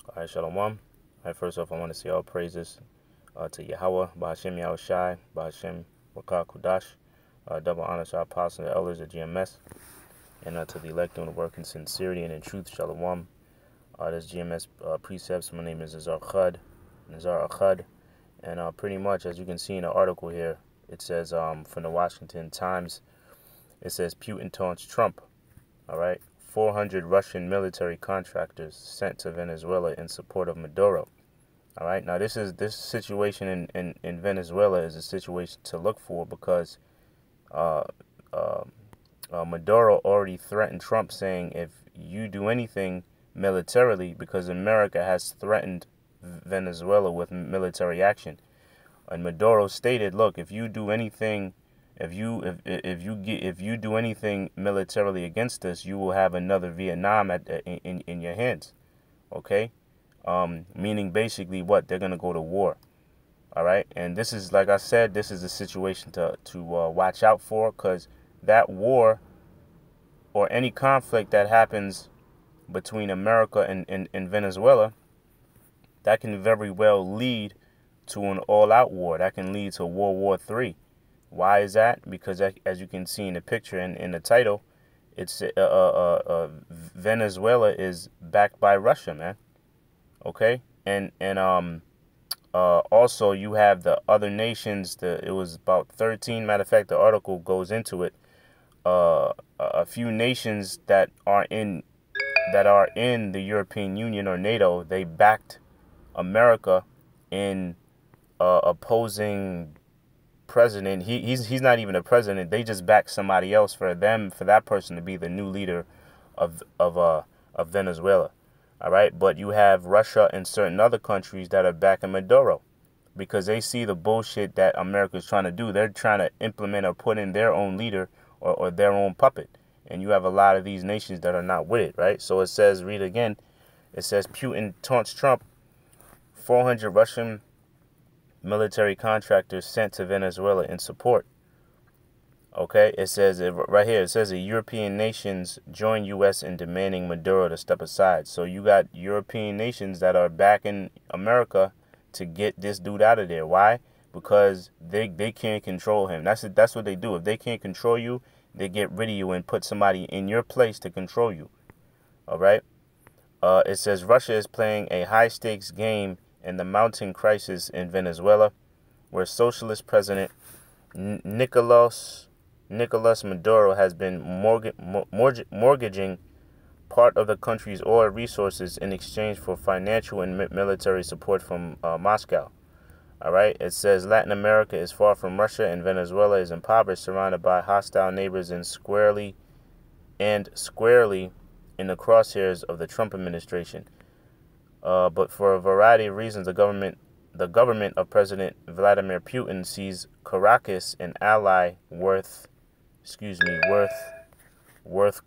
All right, shalawam. All right, first off, I want to say all praises to Yahawah, baha, Yahawashi, baha, Kudash. Double honor to our apostles and the elders of GMS, and to the elect doing the work in sincerity and in truth, shalawam. This GMS Precepts. My name is Nazar Akhad, and pretty much, as you can see in the article here, it says from the Washington Times, it says Putin taunts Trump. All right, 400 Russian military contractors sent to Venezuela in support of Maduro. All right, now this situation in Venezuela is a situation to look for because Maduro already threatened Trump, saying if you do anything militarily, because America has threatened Venezuela with military action, and Maduro stated, look, if you do anything, if you do anything militarily against us, you will have another Vietnam in your hands. Okay, meaning basically what, they're gonna go to war. All right, and this is, like I said, this is a situation to watch out for, because that war or any conflict that happens between America and Venezuela, that can very well lead to an all-out war. That can lead to World War III. Why is that? Because as you can see in the picture and in the title, it's Venezuela is backed by Russia, man. Okay, and also you have the other nations. It was about 13. Matter of fact, the article goes into it. A few nations that are in the European Union or NATO, they backed America in opposing president. He's not even a president. They just backed somebody else for that person to be the new leader of Venezuela. All right, but you have Russia and certain other countries that are backing Maduro because they see the bullshit that America is trying to do. They're trying to implement or put in their own leader or their own puppet. And you have a lot of these nations that are not with it, right? So it says, read again, it says Putin taunts Trump, 400 Russian military contractors sent to Venezuela in support. Okay, it says right here, it says the European nations join U.S. in demanding Maduro to step aside. So you got European nations that are backing America to get this dude out of there. Why? Because they can't control him. That's what they do. If they can't control you, they get rid of you and put somebody in your place to control you. All right. It says Russia is playing a high-stakes game in the mounting crisis in Venezuela, where socialist president Nicolas Maduro has been mortgaging part of the country's oil resources in exchange for financial and military support from Moscow. All right. It says Latin America is far from Russia and Venezuela is impoverished, surrounded by hostile neighbors and squarely in the crosshairs of the Trump administration. But for a variety of reasons, the government of President Vladimir Putin sees Caracas an ally worth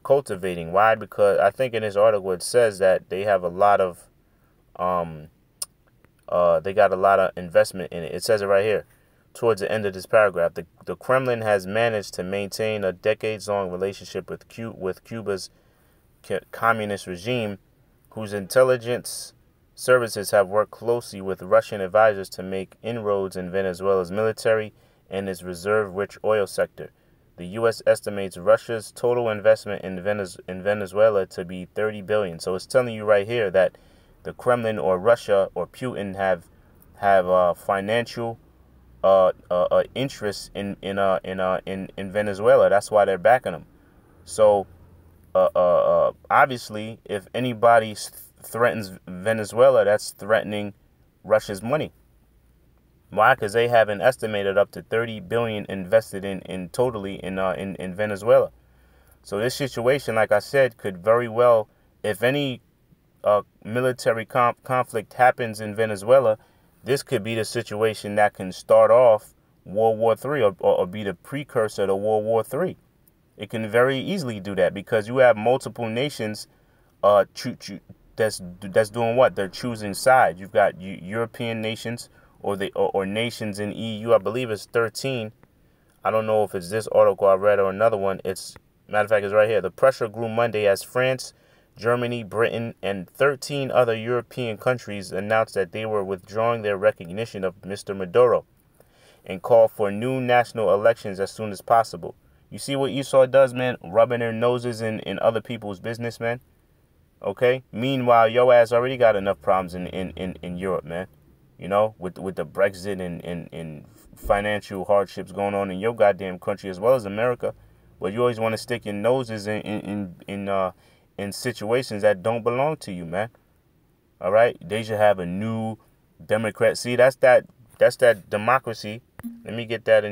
cultivating. Why? Because I think in this article it says that they have a lot of they got a lot of investment in it. It says it right here towards the end of this paragraph. The Kremlin has managed to maintain a decades-long relationship with Cuba's communist regime, whose intelligence services have worked closely with Russian advisors to make inroads in Venezuela's military and its reserve-rich oil sector. The U.S. estimates Russia's total investment in Venezuela to be $30 billion. So it's telling you right here that the Kremlin or Russia or Putin have financial interests in Venezuela. That's why they're backing them. So obviously, if anybody threatens Venezuela, that's threatening Russia's money. Why? Because they have an estimated up to $30 billion invested in Venezuela. So this situation, like I said, could very well, if any military conflict happens in Venezuela, this could be the situation that can start off World War III or be the precursor to World War III. It can very easily do that because you have multiple nations that's doing what? They're choosing sides. You've got European nations or nations in EU. I believe it's 13. I don't know if it's this article I read or another one. Matter of fact, it's right here. The pressure grew Monday as France Germany, Britain, and 13 other European countries announced that they were withdrawing their recognition of Mr. Maduro and called for new national elections as soon as possible. You see what Esau does, man? Rubbing their noses in other people's business, man. Okay? Meanwhile, your ass already got enough problems in Europe, man. You know, with the Brexit and financial hardships going on in your goddamn country as well as America. But you always want to stick your noses in situations that don't belong to you, man. All right? They should have a new Democrat. See, that's that democracy. Let me get that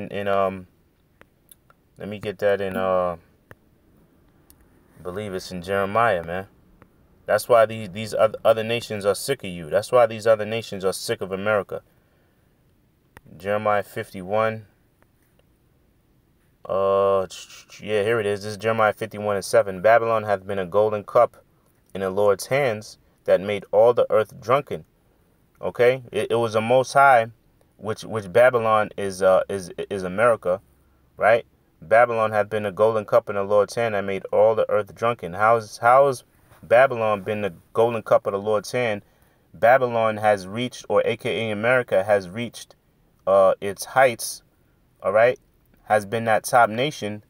I believe it's in Jeremiah, man. That's why these other nations are sick of you. That's why these other nations are sick of America. Jeremiah 51. Yeah, here it is. This is Jeremiah 51:7. Babylon hath been a golden cup in the Lord's hands that made all the earth drunken. Okay? It was a most high, which Babylon is America, right? Babylon hath been a golden cup in the Lord's hand that made all the earth drunken. How's Babylon been the golden cup of the Lord's hand? Babylon has reached, or aka America has reached its heights, all right? Has been that top nation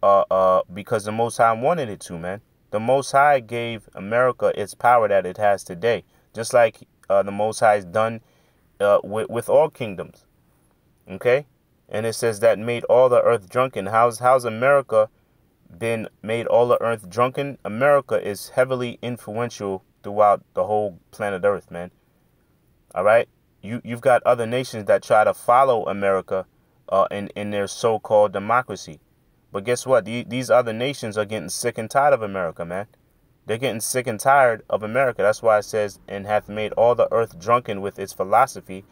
because the Most High wanted it to, man. The Most High gave America its power that it has today, just like the Most High has done with all kingdoms, okay? And it says that made all the earth drunken. How's America been made all the earth drunken? America is heavily influential throughout the whole planet Earth, man. All right? You've got other nations that try to follow America in their so-called democracy. But guess what? These other nations are getting sick and tired of America, man. They're getting sick and tired of America. That's why it says, and hath made all the earth drunken with its philosophy.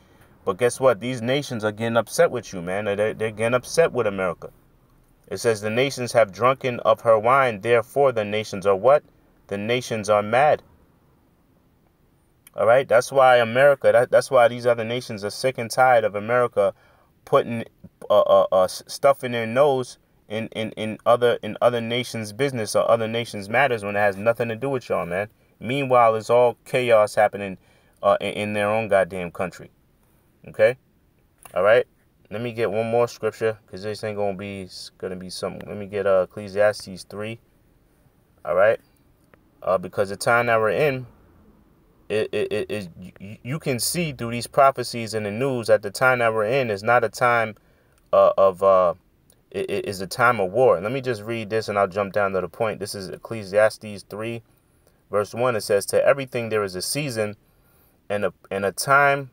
But guess what? These nations are getting upset with you, man. They're getting upset with America. It says the nations have drunken of her wine. Therefore, the nations are what? The nations are mad. All right. That's why America. That's why these other nations are sick and tired of America putting stuff in their nose in other nations' business or other nations' matters when it has nothing to do with y'all, man. Meanwhile, it's all chaos happening in their own goddamn country. Okay. All right. Let me get one more scripture because this ain't gonna be something. Let me get Ecclesiastes 3. All right. Because the time that we're in, you can see through these prophecies in the news that the time that we're in is not a time it is a time of war. Let me just read this and I'll jump down to the point. This is Ecclesiastes 3, verse 1. It says, "To everything there is a season and a time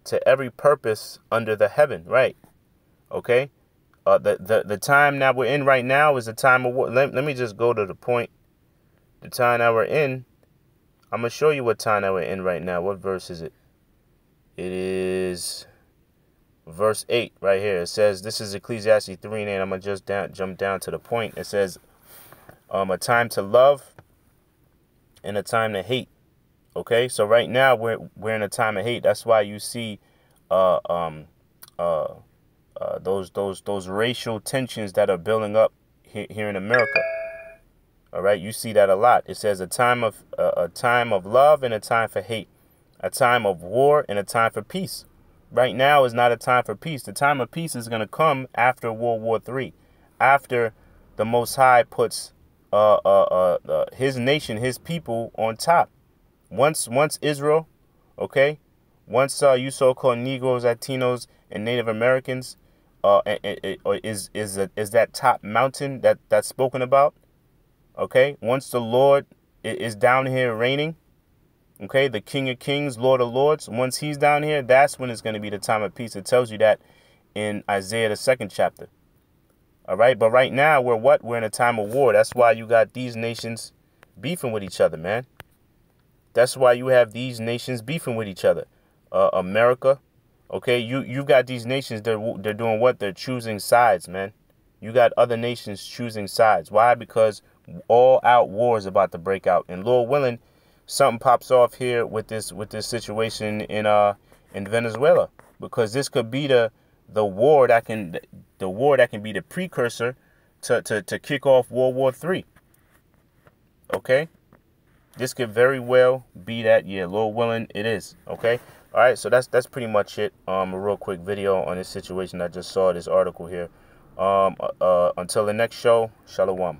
to every purpose under the heaven." Right. Okay. The time that we're in right now is a time of war. Let me just go to the point. The time that we're in, I'm going to show you what time that we're in right now. What verse is it? It is verse 8 right here. It says, this is Ecclesiastes 3, and I'm going to just jump down to the point. It says, a time to love and a time to hate. Okay, so right now we're in a time of hate. That's why you see those racial tensions that are building up here in America. All right, you see that a lot. It says a time of love and a time for hate, a time of war and a time for peace. Right now is not a time for peace. The time of peace is going to come after World War III, after the Most High puts his nation, his people on top. Once Israel, okay, once you so-called Negroes, Latinos, and Native Americans, is that top mountain that's spoken about, okay? Once the Lord is down here reigning, okay, the King of Kings, Lord of Lords, once he's down here, that's when it's going to be the time of peace. It tells you that in Isaiah, the 2nd chapter. All right, but right now we're in a time of war. That's why you got these nations beefing with each other, man. That's why you have these nations beefing with each other. America, okay, you got these nations, they're doing what? They're choosing sides, man. You got other nations choosing sides. Why? Because all out war is about to break out. And Lord willing, something pops off here with this situation in Venezuela. Because this could be the war that can be the precursor to kick off World War III. Okay? this could very well be that. Yeah, Lord willing, it is. Okay. All right. So that's pretty much it. A real quick video on this situation. I just saw this article here. Until the next show, shalawam.